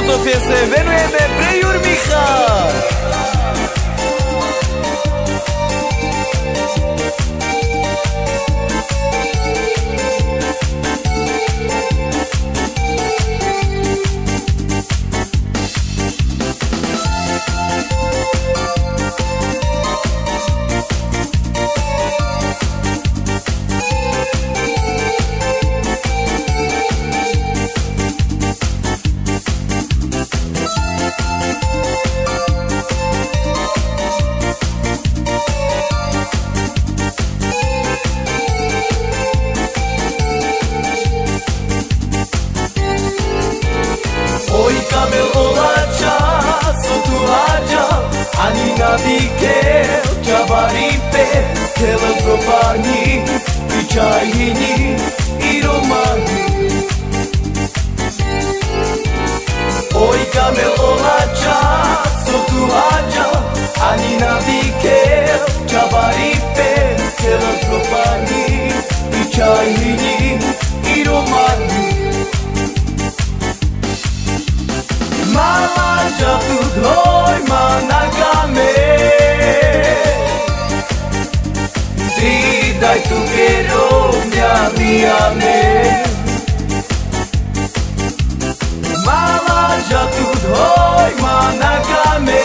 Túto piese venujeme pre Jurmicha. Oj kabel olača, sotu aja, ani navikel, čavaripe, kelen propani, i čajini, i romani. Oj kabel olača, sotu aja, ani navikel, čavaripe, kelen propani, i čajini, i romani. Mama jatuh doi managame Didai tu kero miame Mama jatuh doi managame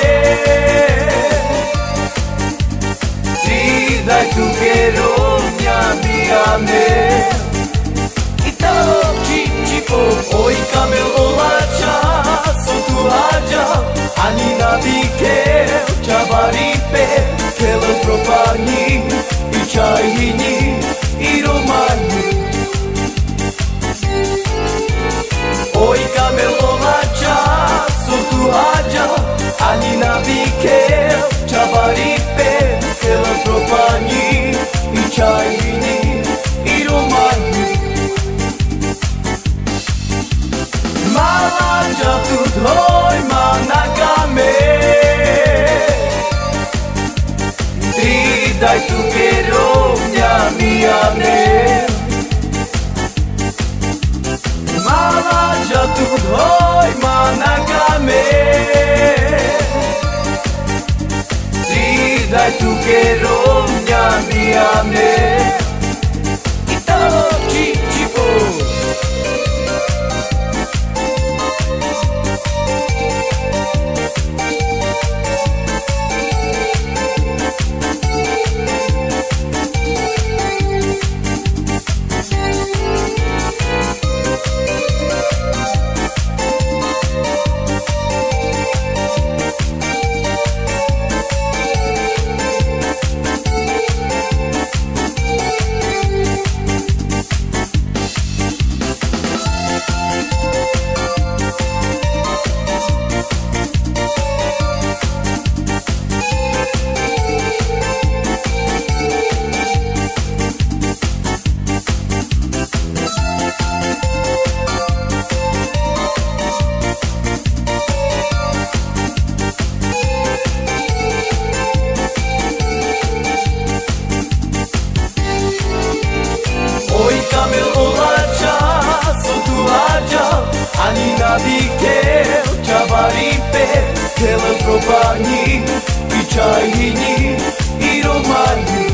Didai tu kero miame Ito chichipo oi kamel olacha aja, ani navikel, čavaripe, kelen propani, i čajini, i romani. Oj kamel olača, sotu aja, ani navikel, čavaripe, kelen propani, i čajini, i romani. Mala jatuh doi managame Didai tu kero miame Mala jatuh doi managame Didai tu kero miame Ito chichipo ani navikel, čavaripe, kelen propani, i čajini, i romani.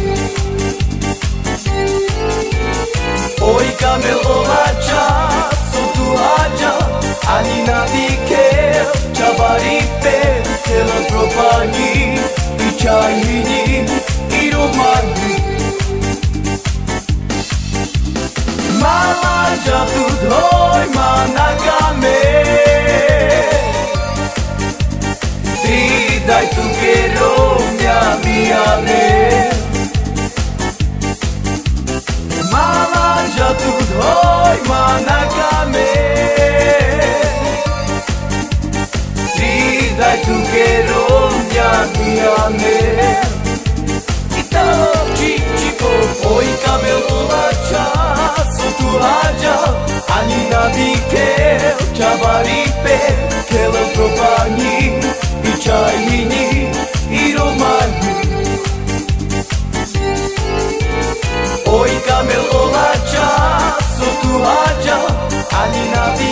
Oj kamel olača, sotu aja, ani navikel, čavaripe, kelen propani, i čajini, i romani. Mala jatuh doi managame Didai tu kero miame Mala jatuh doi managame Didai tu kero miame Ito chichipo oi kamel olača sotu aja, ani navikel, čavaripe, kelen propani, i čajini, i romani. Oj kamel olača, sotu aja, ani navikel,